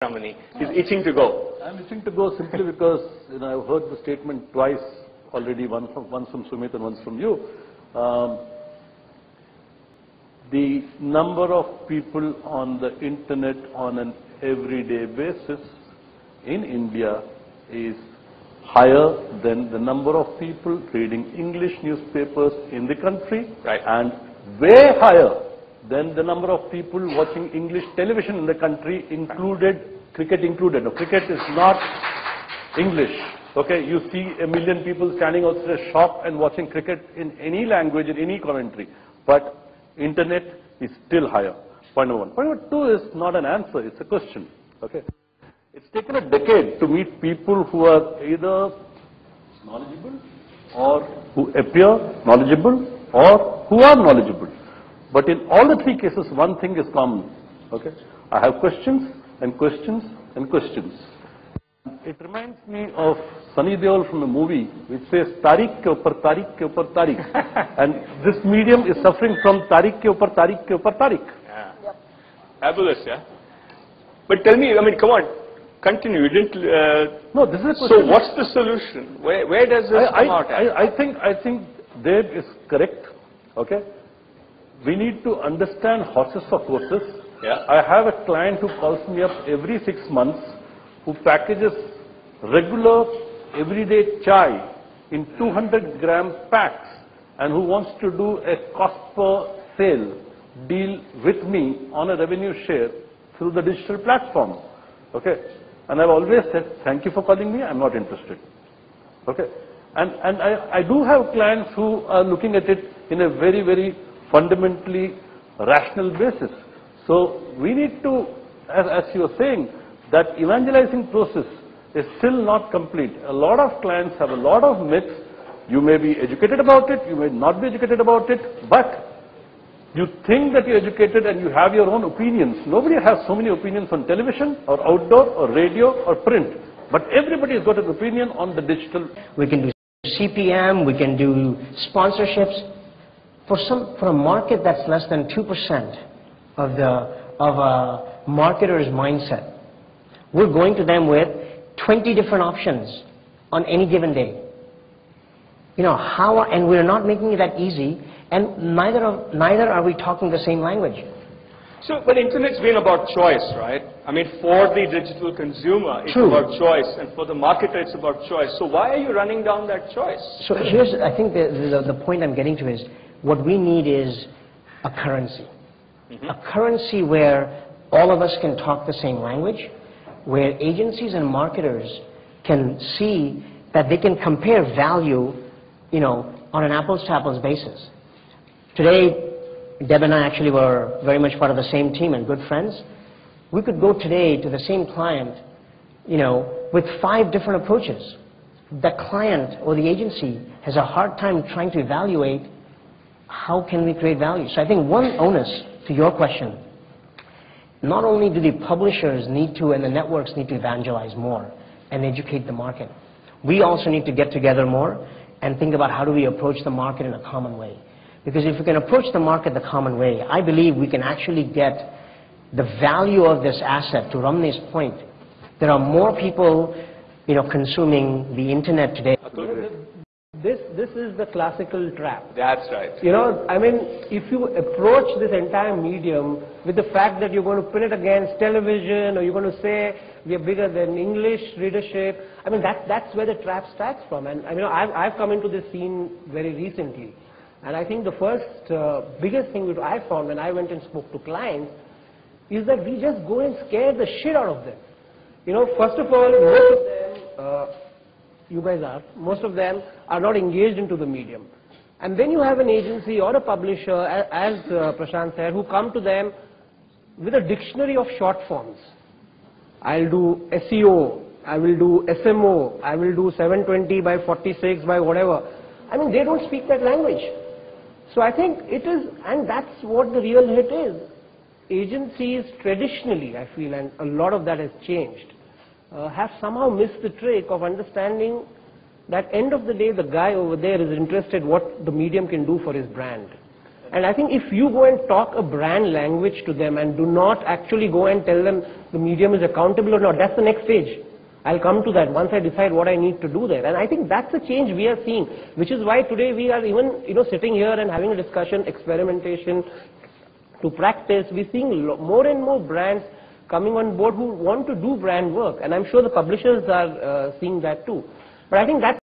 Ramani is itching to go. I'm itching to go simply because I've heard the statement twice already, once from Sumit and once from you. The number of people on the internet on an everyday basis in India is higher than the number of people reading English newspapers in the country, right, and way higher than the number of people watching English television in the country, cricket included. No, cricket is not English. Okay, you see a million people standing outside a shop and watching cricket in any language, in any commentary. But internet is still higher. Point number one. Point number two is not an answer, it's a question. Okay. It's taken a decade to meet people who are either knowledgeable or who appear knowledgeable or who are knowledgeable. But in all the three cases, one thing is common. Okay. I have questions and questions and questions. It reminds me of Sunny Deol from a movie which says Tariq ke upar Tariq ke upar Tariq. And this medium is suffering from Tariq ke upar Tariq ke upar Tariq. Yeah. Yep. Fabulous, yeah. But tell me, I mean, come on, continue. You didn't. No, this is a question. So what's the solution? Where does this come out at? I think Deb is correct. Okay. We need to understand horses for courses. Yeah. I have a client who calls me up every 6 months, who packages regular everyday chai in 200-gram packs and who wants to do a cost per sale deal with me on a revenue share through the digital platform. Okay. And I've always said, thank you for calling me, I'm not interested. Okay. And I do have clients who are looking at it in a very, very fundamentally rational basis. So we need to, as you were saying, that evangelizing process is still not complete. A lot of clients have a lot of myths. You may be educated about it, you may not be educated about it, but you think that you're educated and you have your own opinions. Nobody has so many opinions on television or outdoor or radio or print, but everybody has got an opinion on the digital. We can do CPM, we can do sponsorships. For a market that's less than 2% of a marketer's mindset, we're going to them with 20 different options on any given day. And we're not making it that easy, and neither are we talking the same language. So, but internet's been about choice, right? I mean, for the digital consumer, it's True. about choice, and for the marketer, it's about choice. So why are you running down that choice? So here's, I think the point I'm getting to is, what we need is a currency. A currency where all of us can talk the same language, where agencies and marketers can see that they can compare value, on an apples-to-apples basis. Today, Deb and I actually were very much part of the same team and good friends. We could go today to the same client, with 5 different approaches. The client or the agency has a hard time trying to evaluate how can we create value. So I think one onus to your question, not only do the publishers need to and the networks need to evangelize more and educate the market, we also need to get together more and think about how do we approach the market in a common way. Because if we can approach the market the common way, I believe we can actually get the value of this asset. To Ramne's point, there are more people consuming the internet today. This is the classical trap. That's right. I mean, if you approach this entire medium with the fact that you're going to pin it against television, or you're going to say we are bigger than English readership, I mean, that's where the trap starts from. And I've come into this scene very recently. And I think the first biggest thing that I found when I went and spoke to clients is that we just go and scare the shit out of them. First of all, most of them, you guys are, most of them are not engaged into the medium. And then you have an agency or a publisher, as Prashant said, who come to them with a dictionary of short forms. I'll do SEO, I will do SMO, I will do 720 by 46 by whatever. I mean, they don't speak that language. So I think it is, and that's what the real hit is. Agencies traditionally, I feel, and a lot of that has changed, have somehow missed the trick of understanding that end of the day the guy over there is interested what the medium can do for his brand. And I think if you go and talk a brand language to them and do not actually go and tell them the medium is accountable or not, that's the next stage. I'll come to that once I decide what I need to do there. And I think that's a change we are seeing, which is why today we are even, sitting here and having a discussion, experimentation, to practice. We're seeing more and more brands coming on board who want to do brand work. And I'm sure the publishers are seeing that too. But I think that's